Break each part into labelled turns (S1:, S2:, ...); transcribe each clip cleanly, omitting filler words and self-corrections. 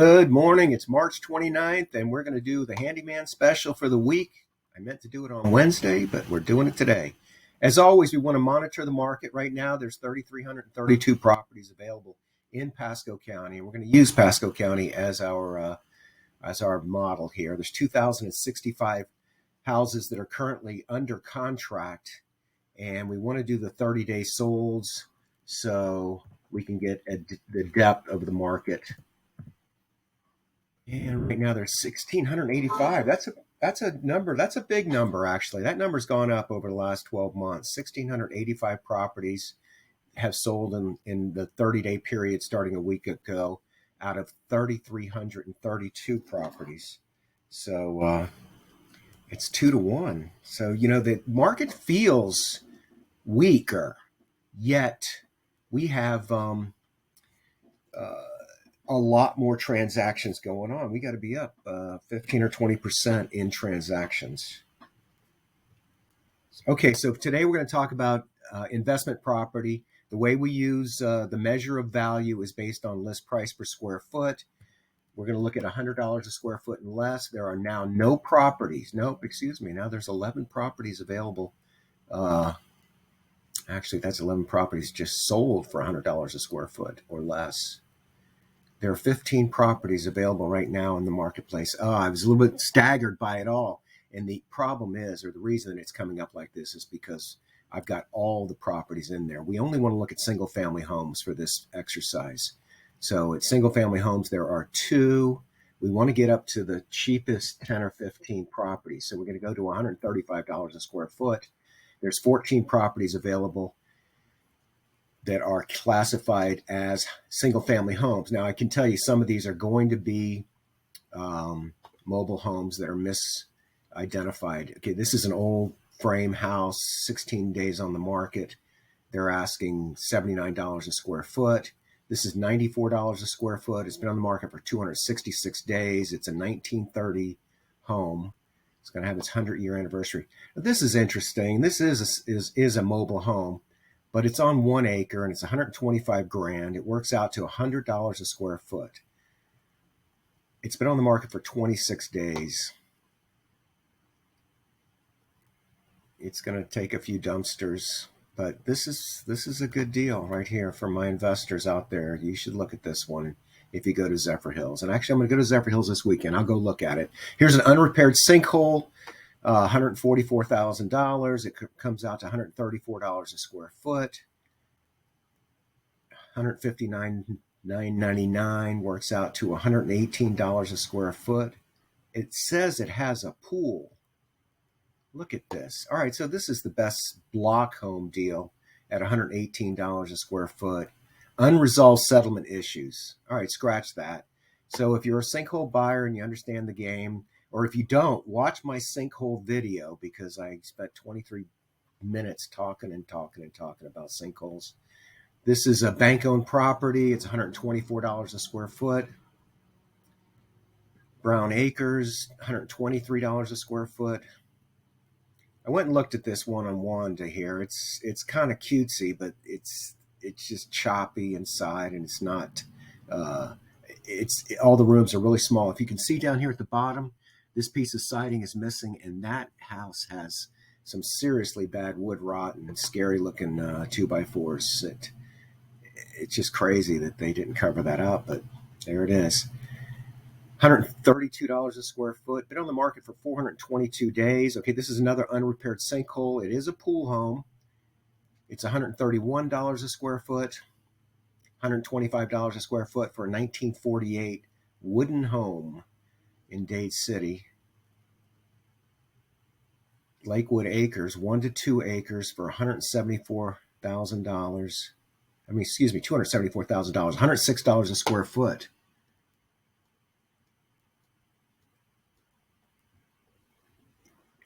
S1: Good morning. It's March 29th, and we're going to do the Handyman special for the week. I meant to do it on Wednesday, but we're doing it today. As always, we want to monitor the market. Right now, there's 3,332 properties available in Pasco County, and we're going to use Pasco County as our model here. There's 2,065 houses that are currently under contract, and we want to do the 30-day solds so we can get the depth of the market. And right now there's 1,685. That's a number. That's a big number, actually. That number's gone up over the last 12 months. 1,685 properties have sold in the 30-day period starting a week ago out of 3,332 properties. So it's 2-to-1. So, the market feels weaker, yet we have a lot more transactions going on. We got to be up 15 or 20% in transactions. Okay, so today we're going to talk about investment property. The way we use the measure of value is based on list price per square foot. We're going to look at $100 a square foot and less. There are now no properties. Nope, excuse me. Now there's 11 properties available. Actually, that's 11 properties just sold for $100 a square foot or less. There are 15 properties available right now in the marketplace. I was a little bit staggered by it all. And the problem is, or the reason it's coming up like this is because I've got all the properties in there. We only want to look at single family homes for this exercise. So at single family homes, there are 2. We want to get up to the cheapest 10 or 15 properties. So we're going to go to $135 a square foot. There's 14 properties available that are classified as single family homes. Now, I can tell you some of these are going to be mobile homes that are misidentified. Okay, this is an old frame house, 16 days on the market. They're asking $79 a square foot. This is $94 a square foot. It's been on the market for 266 days. It's a 1930 home. It's going to have its 100-year anniversary. Now, this is interesting. This is a mobile home, but it's on 1 acre and it's $125,000. It works out to $100 a square foot. It's been on the market for 26 days. It's going to take a few dumpsters, but this is a good deal right here for my investors out there. You should look at this one if you go to Zephyr Hills. And actually, I'm going to go to Zephyr Hills this weekend. I'll go look at it. Here's an unrepaired sinkhole. $144,000. It comes out to $134 a square foot. $159,999 works out to $118 a square foot. It says it has a pool. Look at this. All right, so this is the best block home deal at $118 a square foot. Unresolved settlement issues. All right, scratch that. So if you're a sinkhole buyer and you understand the game, or if you don't, watch my sinkhole video because I spent 23 minutes talking about sinkholes. This is a bank-owned property. It's $124 a square foot. Brown Acres, $123 a square foot. I went and looked at this one-on-one to here. It's kind of cutesy, but it's just choppy inside, and it's not. All the rooms are really small. If you can see down here at the bottom, this piece of siding is missing, and that house has some seriously bad wood rot and scary looking 2x4s. It's just crazy that they didn't cover that up, but there it is. $132 a square foot. Been on the market for 422 days. Okay, this is another unrepaired sinkhole. It is a pool home. It's $131 a square foot. $125 a square foot for a 1948 wooden home in Dade City. Lakewood Acres, 1 to 2 acres for $174,000. $274,000, $106 a square foot.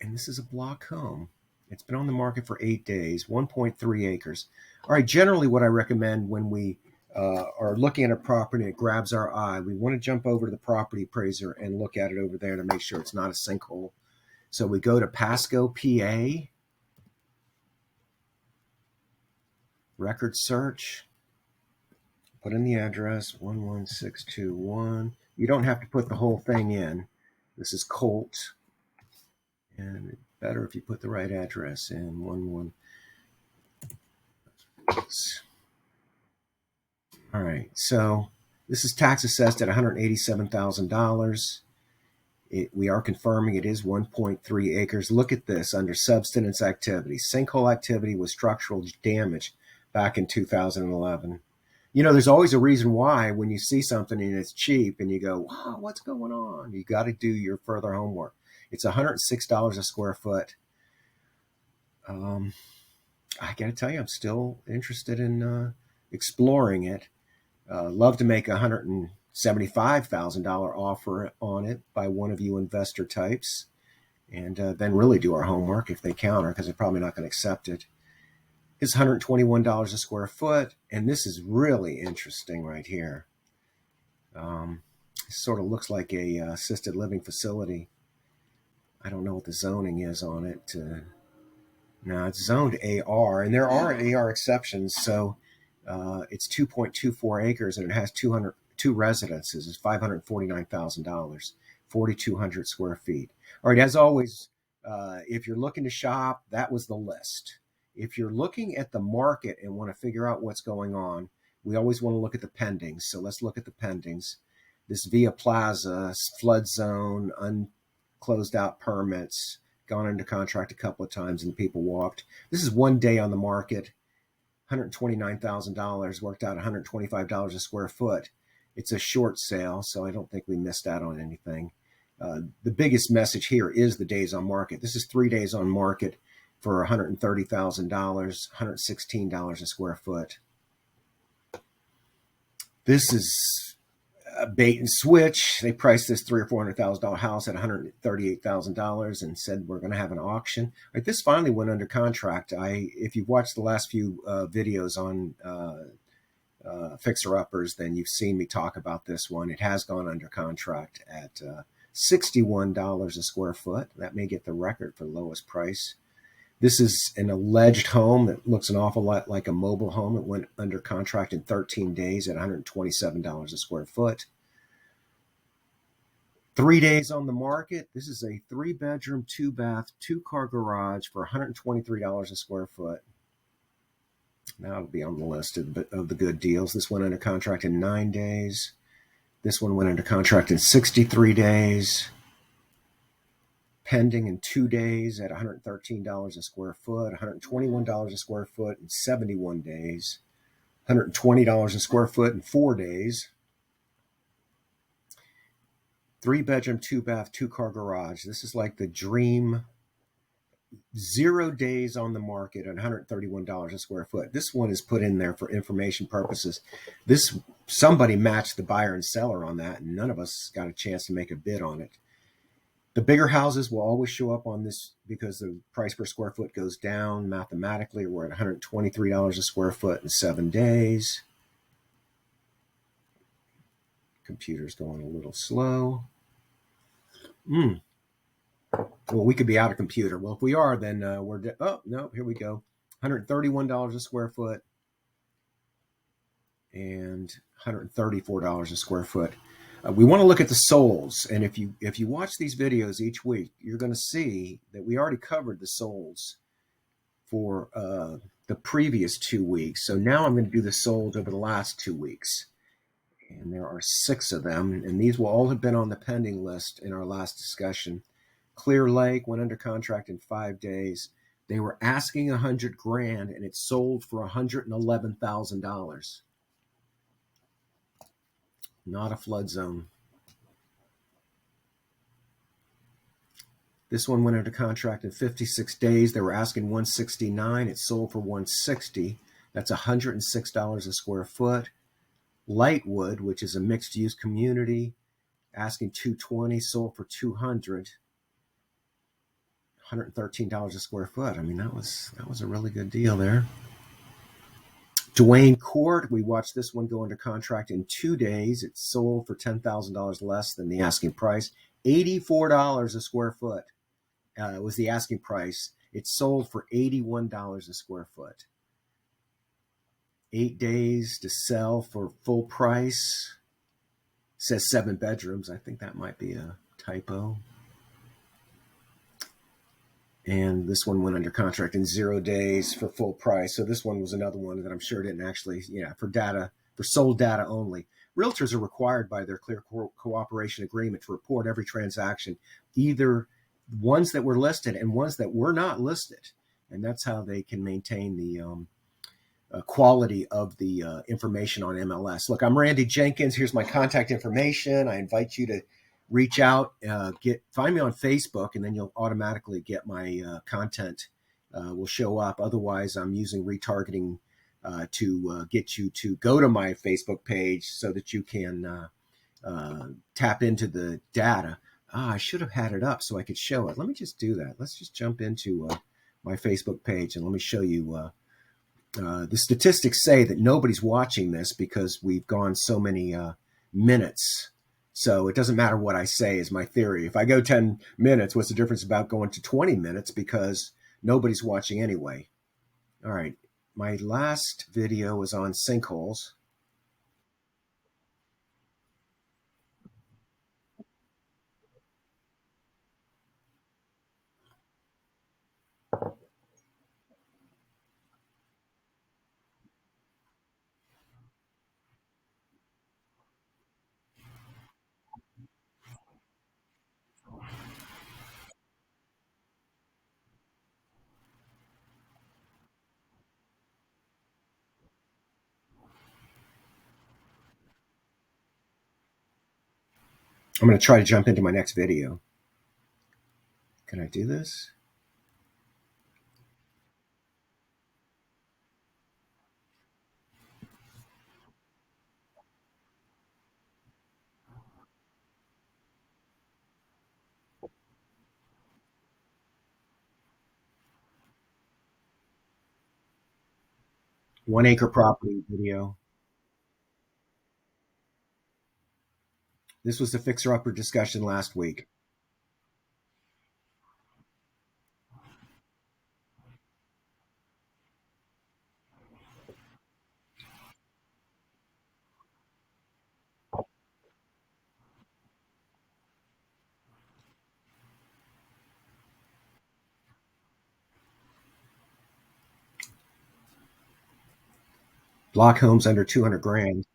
S1: And this is a block home. It's been on the market for 8 days, 1.3 acres. All right, generally what I recommend when we are looking at a property and it grabs our eye, we want to jump over to the property appraiser and look at it over there to make sure it's not a sinkhole. So we go to Pasco, PA, record search, put in the address, 11621 You don't have to put the whole thing in. This is Colt, and better if you put the right address in. 11. All right, so this is tax assessed at $187,000. We are confirming it is 1.3 acres. Look at this under subsidence activity. Sinkhole activity was structural damage back in 2011. There's always a reason why when you see something and it's cheap and you go, wow, what's going on? You got to do your further homework. It's $106 a square foot. I got to tell you, I'm still interested in exploring it. Love to make $175,000 offer on it by one of you investor types, and then really do our homework if they counter, because they're probably not going to accept it. It's $121 a square foot, and this is really interesting right here. It sort of looks like a assisted living facility. I don't know what the zoning is on it. No, it's zoned AR, and there are AR exceptions. So it's 2.24 acres, and it has 202 residences. It's $549,000, 4,200 square feet. All right, as always, if you're looking to shop, that was the list. If you're looking at the market and want to figure out what's going on, we always want to look at the pendings. So let's look at the pendings. This Via Plaza, flood zone, unclosed out permits, gone under contract a couple of times and people walked. This is 1 day on the market, $129,000, worked out $125 a square foot. It's a short sale, so I don't think we missed out on anything. The biggest message here is the days on market. This is 3 days on market for $130,000, $116 a square foot. This is a bait and switch. They priced this $300,000 or $400,000 house at $138,000 and said we're going to have an auction. Right, this finally went under contract. If you've watched the last few videos on Fixer Uppers, then you've seen me talk about this one. It has gone under contract at $61 a square foot. That may get the record for lowest price. This is an alleged home that looks an awful lot like a mobile home. It went under contract in 13 days at $127 a square foot. 3 days on the market. This is a 3-bedroom, 2-bath, 2-car garage for $123 a square foot. That'll be on the list of the good deals. This went under contract in 9 days. This one went under contract in 63 days. Pending in 2 days at $113 a square foot, $121 a square foot in 71 days, $120 a square foot in 4 days. 3-bedroom, 2-bath, 2-car garage. This is like the dream. 0 days on the market at $131 a square foot. This one is put in there for information purposes. Somebody matched the buyer and seller on that, and none of us got a chance to make a bid on it. The bigger houses will always show up on this because the price per square foot goes down mathematically. We're at $123 a square foot in 7 days. Computer's going a little slow. Well, we could be out of computer. Well, if we are, then oh, no, here we go. $131 a square foot and $134 a square foot. We want to look at the solds, and if you watch these videos each week, you're going to see that we already covered the solds for the previous 2 weeks. So now I'm going to do the solds over the last 2 weeks, and there are 6 of them, and these will all have been on the pending list in our last discussion. Clear Lake went under contract in 5 days. They were asking $100,000, and it sold for $111,000. Not a flood zone. This one went under contract in 56 days. They were asking $169. It sold for $160. That's $106 a square foot. Lightwood, which is a mixed-use community, asking $220, sold for $200. $113 a square foot. I mean, that was a really good deal there. Duane Court, we watched this one go under contract in 2 days. It sold for $10,000 less than the asking price. $84 a square foot was the asking price. It sold for $81 a square foot. 8 days to sell for full price. says 7 bedrooms. I think that might be a typo. And this one went under contract in 0 days for full price. So this one was another one that I'm sure didn't actually, for data, for sold data only. Realtors are required by their clear cooperation agreement to report every transaction, either ones that were listed and ones that were not listed. And that's how they can maintain the quality of the information on MLS. Look, I'm Randy Jenkins. Here's my contact information. I invite you to reach out, find me on Facebook, and then you'll automatically get my content will show up. Otherwise, I'm using retargeting to get you to go to my Facebook page so that you can tap into the data. I should have had it up so I could show it. Let me just do that. Let's just jump into my Facebook page and let me show you. The statistics say that nobody's watching this because we've gone so many minutes. So it doesn't matter what I say is my theory. If I go 10 minutes, what's the difference about going to 20 minutes? Because nobody's watching anyway. All right. My last video was on sinkholes. I'm going to try to jump into my next video. Can I do this? One acre property video. This was the fixer-upper discussion last week. Block homes under 200 grand.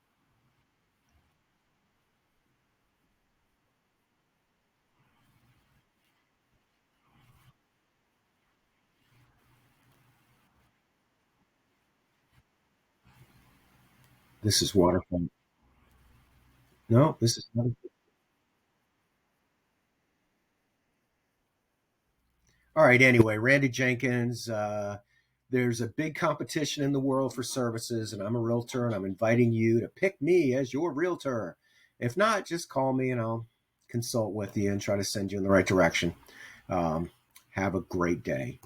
S1: This is waterfront. No, this is not. All right. Anyway, Randy Jenkins. There's a big competition in the world for services, and I'm a realtor, and I'm inviting you to pick me as your realtor. If not, just call me and I'll consult with you and try to send you in the right direction. Have a great day.